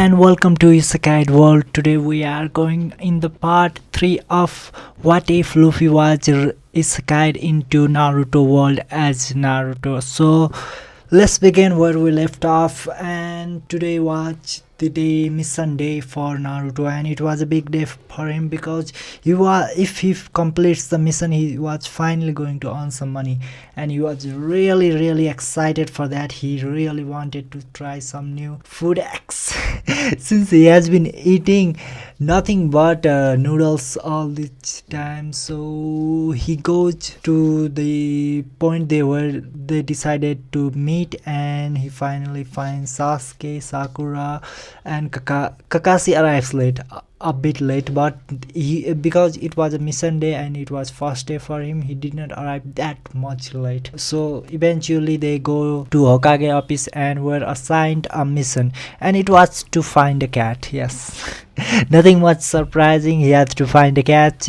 and welcome to Isekaied World. Today we are going in the part 3 of what if Luffy was Isekaied into Naruto world as Naruto. So let's begin where we left off, and today was the day mission day for Naruto, and it was a big day for him because if he completes the mission he was finally going to earn some money, and he was really excited for that. He really wanted to try some new food X since he has been eating nothing but noodles all this time. So he goes to the point they decided to meet, and he finally finds Sasuke, Sakura, and Kakashi arrives late, a bit late, but because it was a mission day and it was first day for him, he did not arrive that much late. So eventually they go to Hokage office and were assigned a mission, and it was to find a cat. Yes. Nothing much surprising. He had to find a cat,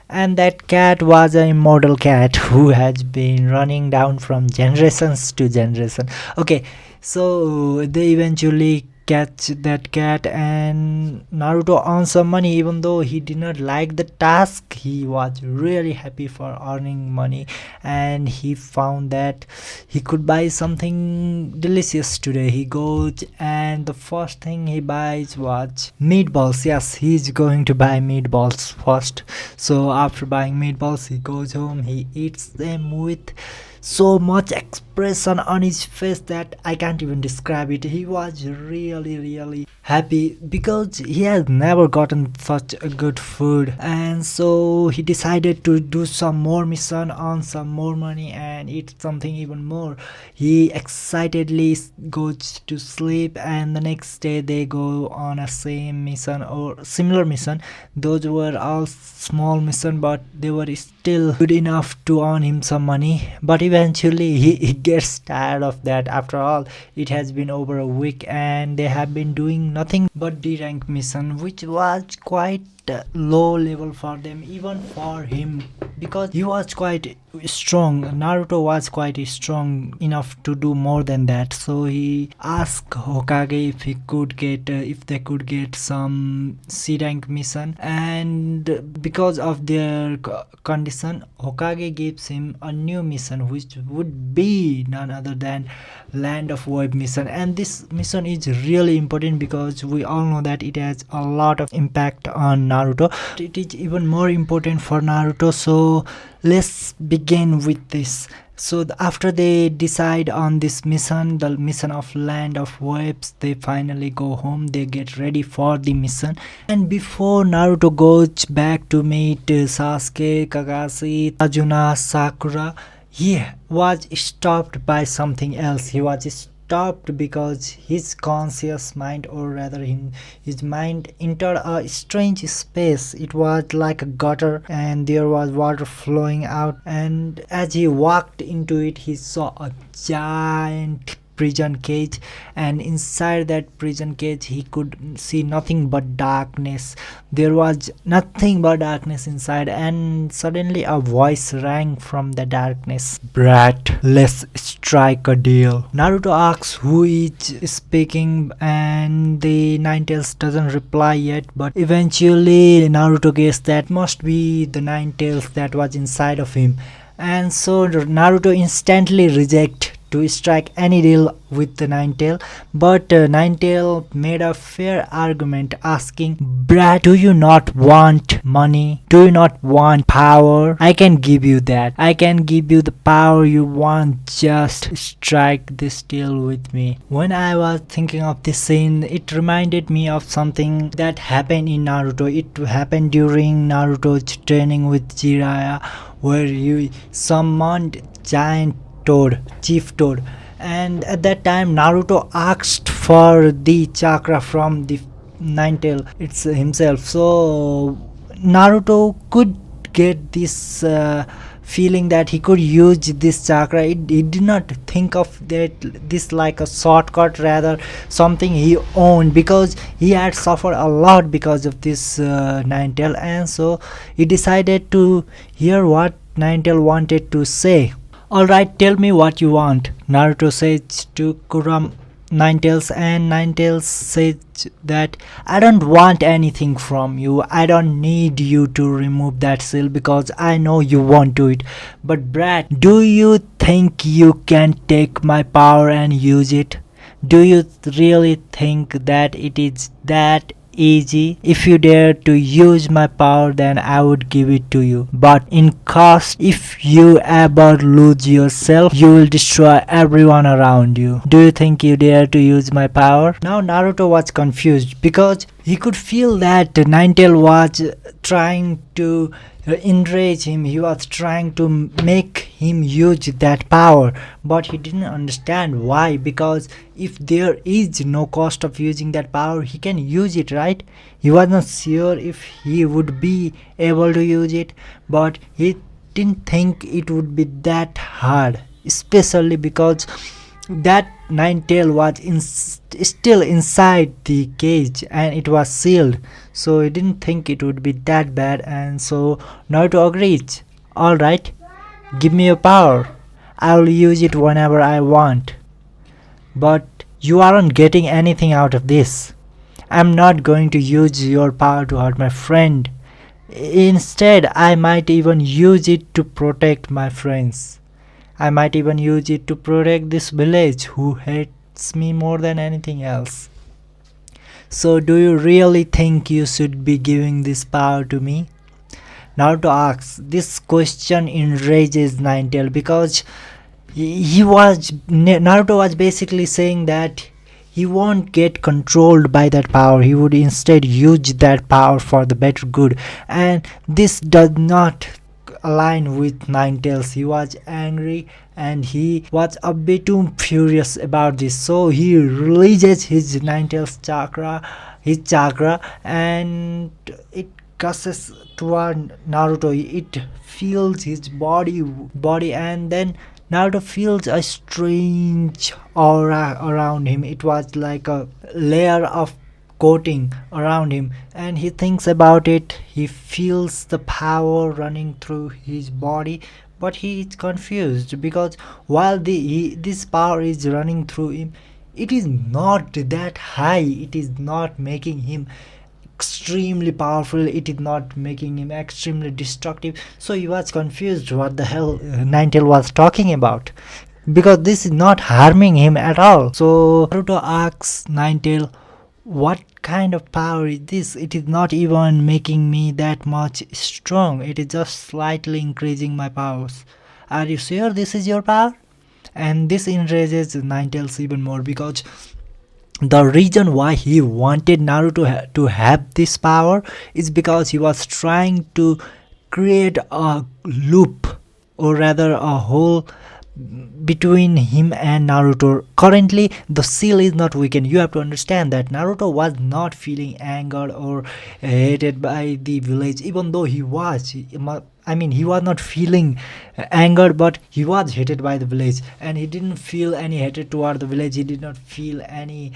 and that cat was an immortal cat who has been running down from generations to generation. Okay, so they eventually catch that cat, and Naruto earns some money. Even though he did not like the task, he was really happy for earning money, and he found that he could buy something delicious today. He goes, and the first thing he buys was meatballs. Yes, he's going to buy meatballs first. So after buying meatballs, he goes home, he eats them with so much expression on his face that I can't even describe it. He was really happy because he has never gotten such a good food, and so he decided to do some more mission, earn some more money, and eat something even more. He excitedly goes to sleep, and the next day they go on a same mission or similar mission. Those were all small mission, but they were still good enough to earn him some money. But eventually he gets tired of that. After all, it has been over a week and they have been doing nothing but D rank mission, which was quite low level for them, even for him, because he was quite strong. Naruto was quite strong enough to do more than that. So he asked Hokage if they could get some C rank mission, and because of their condition, Hokage gives him a new mission, which would be none other than Land of Web mission. And this mission is really important because we all know that it has a lot of impact on Naruto. It is even more important for Naruto. So let's begin with this. So after they decide on this mission, the mission of Land of Webs, they finally go home. They get ready for the mission, and before Naruto goes back to meet Sasuke, Kakashi, Arjuna, Sakura, he was stopped by something else. He was stopped because his conscious mind, or rather his mind, entered a strange space. It was like a gutter, and there was water flowing out, and as he walked into it, he saw a giant prison cage, and inside that prison cage he could see nothing but darkness. There was nothing but darkness inside, and suddenly a voice rang from the darkness. "Brat, let's strike a deal." Naruto asks who is speaking, and the Ninetales doesn't reply yet, but eventually Naruto guessed that must be the Ninetales that was inside of him, and so Naruto instantly rejects to strike any deal with the Ninetail. But Ninetail made a fair argument, asking, "Brat, do you not want money? Do you not want power? I can give you that. I can give you the power you want. Just strike this deal with me." When I was thinking of this scene, it reminded me of something that happened in Naruto. It happened during Naruto's training with Jiraiya, where he summoned giant Chief Toad, and at that time Naruto asked for the chakra from the Ninetail himself. So Naruto could get this feeling that he could use this chakra. He did not think of this like a shortcut, rather something he owned, because he had suffered a lot because of this Ninetail, and so he decided to hear what Ninetail wanted to say. "Alright, tell me what you want," Naruto says to Ninetales, and Ninetales says that I don't want anything from you. I don't need you to remove that seal because I know you won't do it. But Brad, do you think you can take my power and use it? Do you really think that it is that easy? If you dare to use my power, then I would give it to you. But in cost, if you ever lose yourself, you will destroy everyone around you. Do you think you dare to use my power? Now Naruto was confused because he could feel that Ninetale was trying to enrage him. He was trying to make him use that power, but he didn't understand why. Because if there is no cost of using that power, he can use it, right? He was not sure if he would be able to use it, but he didn't think it would be that hard, especially because that Ninetale was still inside the cage and it was sealed, so he didn't think it would be that bad. And so Naruto agrees. Alright, give me your power. I will use it whenever I want. But you aren't getting anything out of this. I'm not going to use your power to hurt my friend. Instead, I might even use it to protect my friends. I might even use it to protect this village who hates me more than anything else. So do you really think you should be giving this power to me? Naruto asks. This question enrages Ninetale because Naruto was basically saying that he won't get controlled by that power. He would instead use that power for the better good, and this does not align with Ninetales. He was angry and he was a bit too furious about this, so he releases his Ninetales chakra, and it gushes toward Naruto. It fills his body, and then Naruto feels a strange aura around him. It was like a layer of coating around him, and he thinks about it. He feels the power running through his body, but he is confused because while this power is running through him, it is not that high. It is not making him extremely powerful. It is not making him extremely destructive. So he was confused what the hell Ninetale was talking about, because this is not harming him at all. So Naruto asks Ninetale, what kind of power is this? It is not even making me that much strong. It is just slightly increasing my powers. Are you sure this is your power? And this enrages Ninetales even more, because the reason why he wanted Naruto to have this power is because he was trying to create a loop, or rather a hole between him and Naruto. Currently, the seal is not weakened. You have to understand that Naruto was not feeling angered or hated by the village, even though he was. I mean, he was not feeling angered, but he was hated by the village, and he didn't feel any hatred toward the village. He did not feel any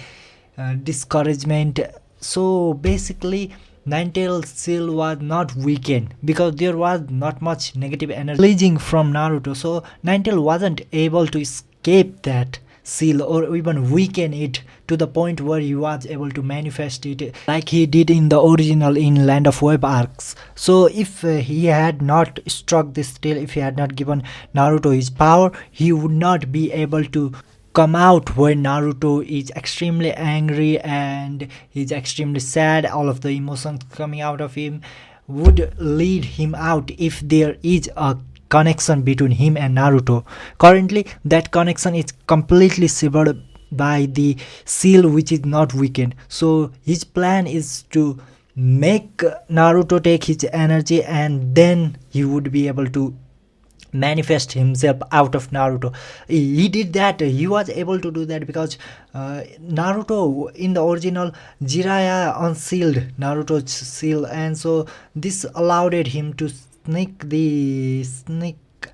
discouragement. So basically, Ninetale's seal was not weakened because there was not much negative energy releasing from Naruto. So Ninetale wasn't able to escape that seal or even weaken it to the point where he was able to manifest it like he did in the original in Land of Web arcs. So if he had not struck this tail, if he had not given Naruto his power, he would not be able to come out when Naruto is extremely angry and he's extremely sad. All of the emotions coming out of him would lead him out if there is a connection between him and Naruto. Currently, that connection is completely severed by the seal, which is not weakened. So his plan is to make Naruto take his energy, and then he would be able to manifest himself out of Naruto. He did that. He was able to do that because Naruto in the original, Jiraiya unsealed Naruto's seal, and so this allowed him to sneak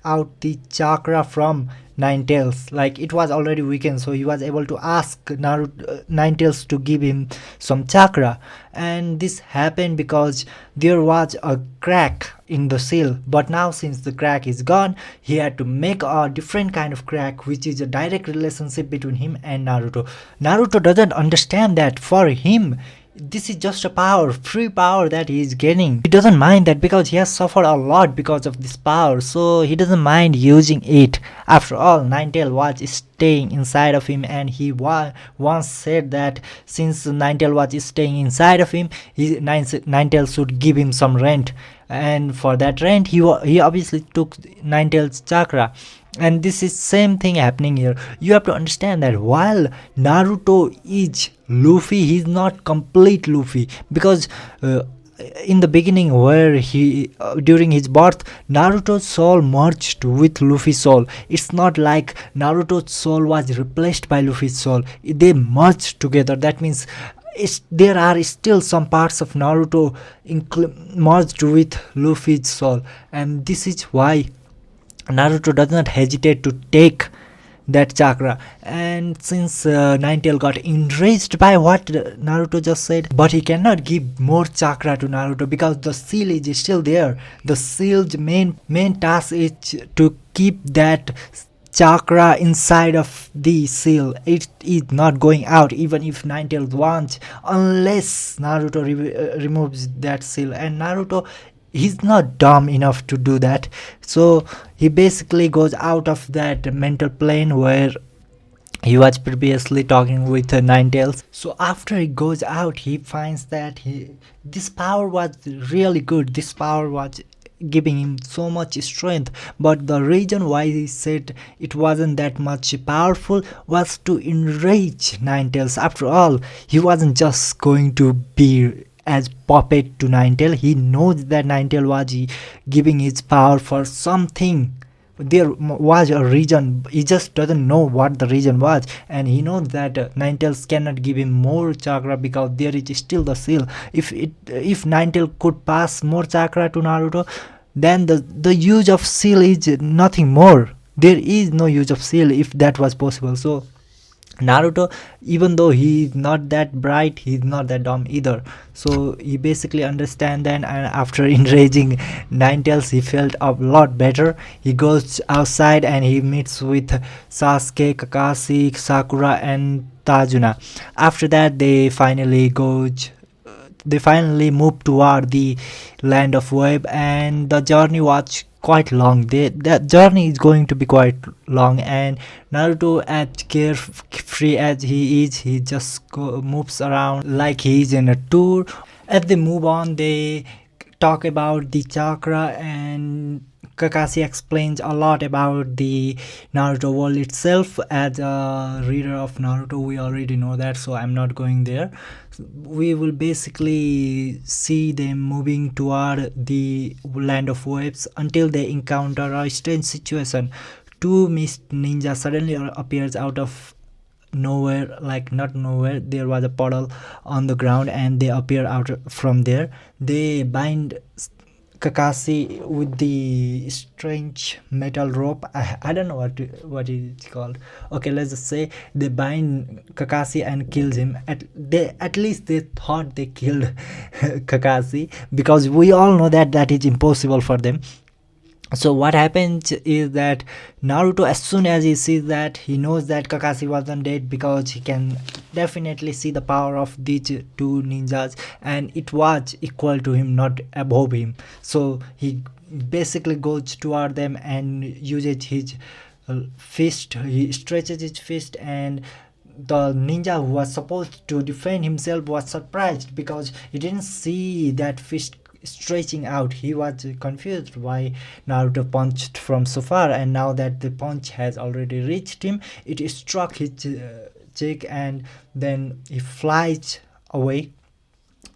out the chakra from Nine Tails. Like it was already weakened, so he was able to ask Naruto, Nine Tails to give him some chakra. And this happened because there was a crack in the seal. But now, since the crack is gone, he had to make a different kind of crack, which is a direct relationship between him and Naruto. Naruto doesn't understand that. For him, this is just a power, free power that he is getting. He doesn't mind that because he has suffered a lot because of this power, so he doesn't mind using it. After all, Ninetale was staying inside of him, and he once said that since Ninetale was staying inside of him, Ninetale should give him some rent, and for that rent, he obviously took Ninetale's chakra. And this is same thing happening here. You have to understand that while Naruto is Luffy, he's not complete Luffy, because in the beginning, where he during his birth, Naruto's soul merged with Luffy's soul. It's not like Naruto's soul was replaced by Luffy's soul. They merged together. That means there are still some parts of Naruto merged with Luffy's soul, and this is why Naruto does not hesitate to take that chakra. And since Ninetale got enraged by what Naruto just said, but he cannot give more chakra to Naruto because the seal is still there. The seal's main task is to keep that chakra inside of the seal. It is not going out even if Ninetale wants, unless Naruto removes that seal. And Naruto, he's not dumb enough to do that, so he basically goes out of that mental plane where he was previously talking with Ninetales. So after he goes out, he finds that this power was really good. This power was giving him so much strength, but the reason why he said it wasn't that much powerful was to enrage Ninetales. After all, he wasn't just going to be as puppet to Ninetale. He knows that Ninetale was giving his power for something. There was a reason. He just doesn't know what the reason was, and he knows that Ninetales cannot give him more chakra because there is still the seal. If Ninetale could pass more chakra to Naruto, then the use of seal is nothing more. There is no use of seal if that was possible. So Naruto, even though he's not that bright, he's not that dumb either. So he basically understands that, and after enraging Ninetales, he felt a lot better. He goes outside and he meets with Sasuke, Kakashi, Sakura, and Tajuna. After that, they finally move toward the land of web, and the journey was quite long. That journey is going to be quite long, and Naruto, as carefree as he is, he just moves around like he's in a tour. As they move on, they talk about the chakra, and Kakashi explains a lot about the Naruto world itself. As a reader of Naruto, we already know that, so I'm not going there. We will basically see them moving toward the land of waves until they encounter a strange situation. Two mist ninjas suddenly appears out of nowhere. Like, not nowhere, there was a puddle on the ground, and they appear out from there. They bind Kakashi with the strange metal rope. I don't know what it's called. Okay, let's just say they bind Kakashi and kills him. At least they thought they killed Kakashi, because we all know that is impossible for them. So what happens is that Naruto, as soon as he sees that, he knows that Kakashi wasn't dead, because he can definitely see the power of these two ninjas, and it was equal to him, not above him. So he basically goes toward them and uses his fist. He stretches his fist, and the ninja who was supposed to defend himself was surprised because he didn't see that fist stretching out. He was confused why Naruto punched from so far, and now that the punch has already reached him, it struck his cheek, and then he flies away.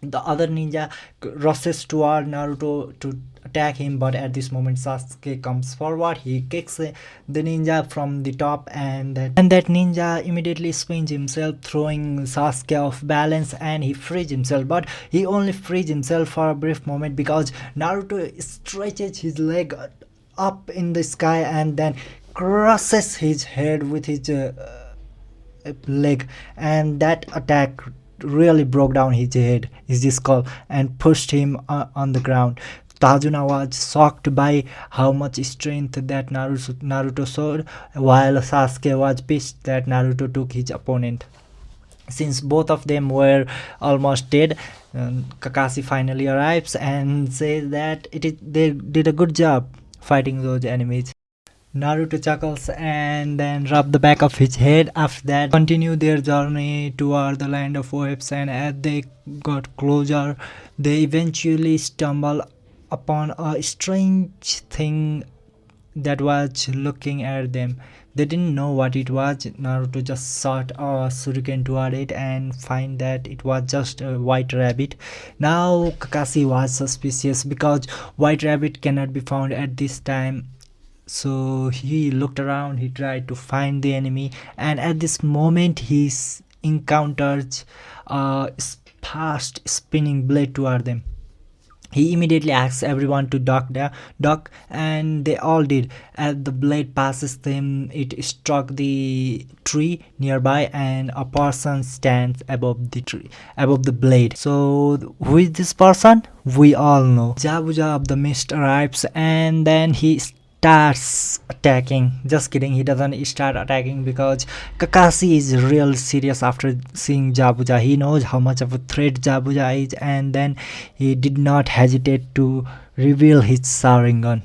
The other ninja rushes toward Naruto to attack him, but at this moment Sasuke comes forward. He kicks the ninja from the top, and that ninja immediately spins himself, throwing Sasuke off balance, and he frees himself. But he only frees himself for a brief moment, because Naruto stretches his leg up in the sky and then crushes his head with his leg, and that attack really broke down his skull, and pushed him on the ground. Tajuna was shocked by how much strength that Naruto showed, while Sasuke was pissed that Naruto took his opponent. Since both of them were almost dead, Kakashi finally arrives and says that they did a good job fighting those enemies. Naruto chuckles and then rub the back of his head. After that, continue their journey toward the land of waves, and as they got closer, they eventually stumble upon a strange thing that was looking at them. They didn't know what it was. Naruto just shot a shuriken toward it and find that it was just a white rabbit. Now Kakashi was suspicious because white rabbit cannot be found at this time. So he looked around, he tried to find the enemy, and at this moment he encounters a fast spinning blade toward them. He immediately asks everyone to duck, and they all did. As the blade passes them, it struck the tree nearby, and a person stands above the tree, above the blade. So, who is this person? We all know. Jabuja of the Mist arrives, and then he starts attacking. Just kidding, he doesn't start attacking because Kakashi is real serious after seeing Jabuja. He knows how much of a threat Jabuja is, and then he did not hesitate to reveal his Sharingan.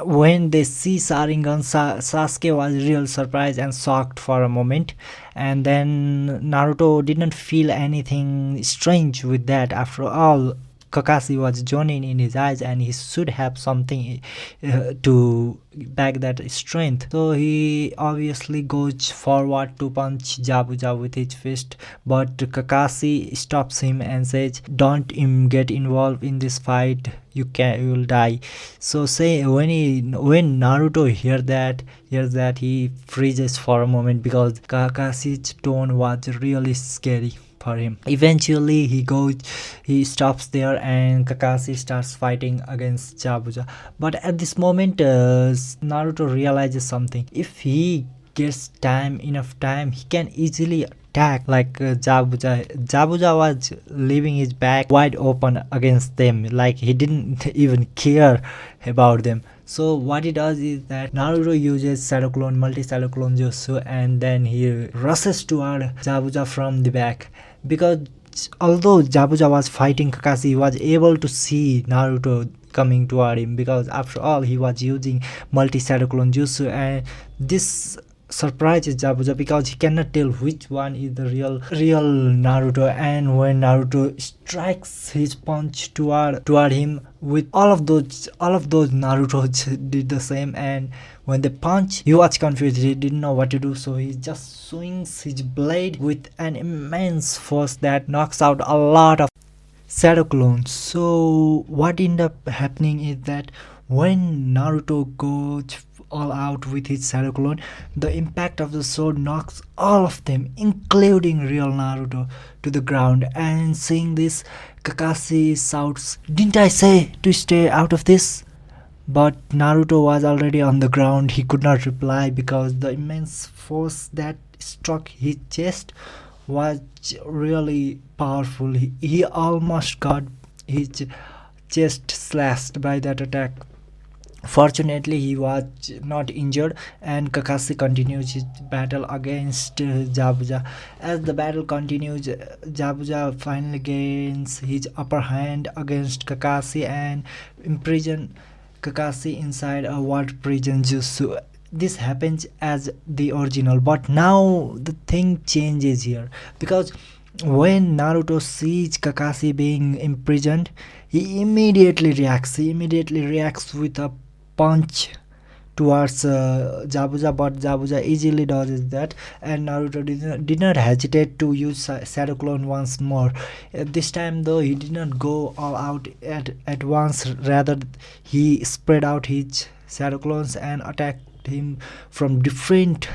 When they see Sharingan, Sasuke was real surprised and shocked for a moment, and then Naruto didn't feel anything strange with that. After all, Kakashi was joining in his eyes, and he should have something to back that strength. So he obviously goes forward to punch Jabuja with his fist, but Kakashi stops him and says, "Don't get involved in this fight. You will die." So say when Naruto hears that, he freezes for a moment because Kakashi's tone was really scary for him. Eventually, he stops there, and Kakashi starts fighting against Jabuja. But at this moment, Naruto realizes something. If he gets enough time, he can easily attack like Jabuja. Jabuja was leaving his back wide open against them, like he didn't even care about them. So what he does is that Naruto uses multi-Shadow Clone Jutsu, and then he rushes toward Jabuja from the back. Because although Jabuja was fighting Kakashi, he was able to see Naruto coming toward him, because after all he was using multi-Shadow Clone Jutsu, and this surprises Jabuja because he cannot tell which one is the real Naruto. And when Naruto strikes his punch toward him, with all of those Naruto did the same, and when they punch, he was confused, he didn't know what to do, so he just swings his blade with an immense force that knocks out a lot of shadow clones. So what ended up happening is that when Naruto goes all out with his shadow clone, the impact of the sword knocks all of them, including real Naruto, to the ground. And seeing this, Kakashi shouts, "Didn't I say to stay out of this?" But Naruto was already on the ground. He could not reply because the immense force that struck his chest was really powerful. He almost got his chest slashed by that attack. Fortunately, he was not injured, and Kakashi continues his battle against Jabuja. As the battle continues, Jabuja finally gains his upper hand against Kakashi and imprison Kakashi inside a water prison jutsu. This happens as the original, but now the thing changes here, because when Naruto sees Kakashi being imprisoned, he immediately reacts. He immediately reacts with a punch towards Jabuja, but Jabuja easily dodges that, and Naruto did not hesitate to use Shadow Clone once more. This time, though, he did not go all out at once. Rather, he spread out his Shadow Clones and attacked him from different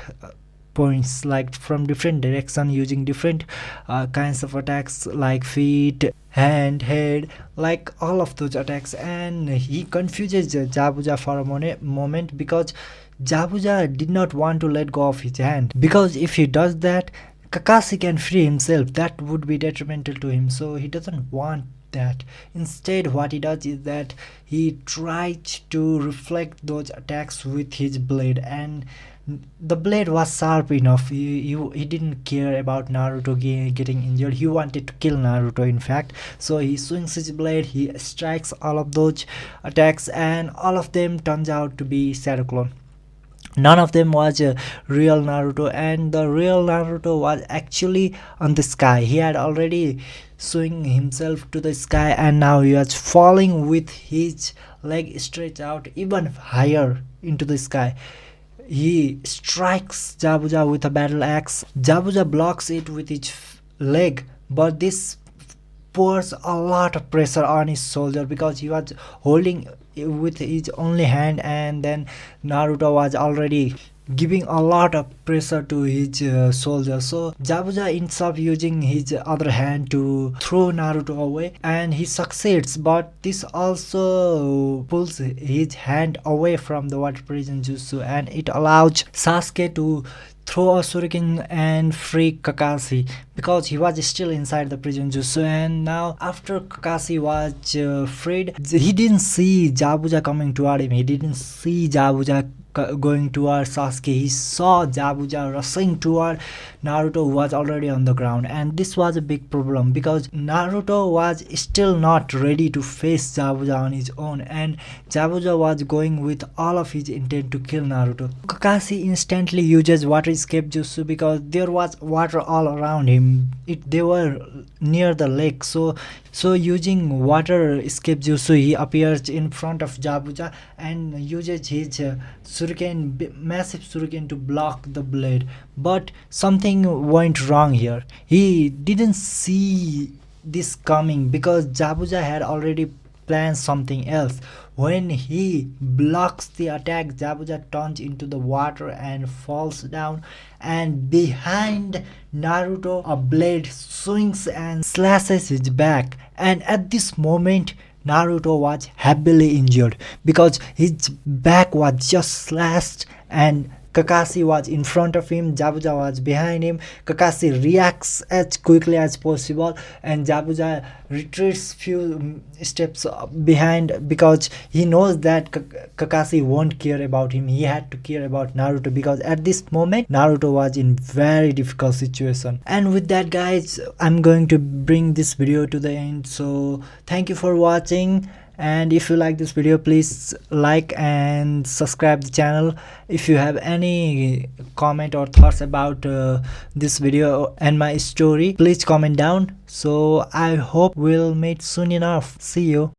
points, like from different direction, using different kinds of attacks like feet, hand, head, like all of those attacks. And he confuses Jabuja for a moment because Jabuja did not want to let go of his hand, because if he does that, Kakashi can free himself. That would be detrimental to him, so he doesn't want that. Instead, what he does is that he tries to reflect those attacks with his blade, and the blade was sharp enough. He didn't care about Naruto getting injured. He wanted to kill Naruto, in fact. So he swings his blade, he strikes all of those attacks, and all of them turns out to be Shadow Clone. None of them was a real Naruto, and the real Naruto was actually on the sky. He had already swing himself to the sky, and now he was falling with his leg stretched out even higher into the sky. He strikes Jabuja with a battle axe. Jabuja blocks it with his leg, but this pours a lot of pressure on his shoulder, because he was holding it with his only hand, and then Naruto was already giving a lot of pressure to his soldier. So Jabuja ends up using his other hand to throw Naruto away, and he succeeds, but this also pulls his hand away from the water prison jutsu, and it allows Sasuke to throw a shuriken and free Kakashi, because he was still inside the prison jutsu. And now after Kakashi was freed, he didn't see Jabuja coming toward him. He didn't see Jabuja going toward Sasuke. He saw Jabuja rushing toward Naruto, who was already on the ground, and this was a big problem, because Naruto was still not ready to face Jabuja on his own, and Jabuja was going with all of his intent to kill Naruto. Kakashi instantly uses water escape jutsu, because there was water all around him. They were near the lake, so using water escape jutsu, he appears in front of Jabuja and uses his massive shuriken to block the blade. But something went wrong here. He didn't see this coming, because Jabuja had already planned something else. When he blocks the attack, Jabuja turns into the water and falls down, and behind Naruto a blade swings and slashes his back. And at this moment Naruto was heavily injured, because his back was just slashed, and Kakashi was in front of him, Jabuja was behind him. Kakashi reacts as quickly as possible, and Jabuja retreats few steps behind, because he knows that Kakashi won't care about him. He had to care about Naruto, because at this moment Naruto was in very difficult situation. And with that, guys, I'm going to bring this video to the end. So thank you for watching, and if you like this video, please like and subscribe the channel. If you have any comment or thoughts about this video and my story, please comment down. So I hope we'll meet soon enough. See you.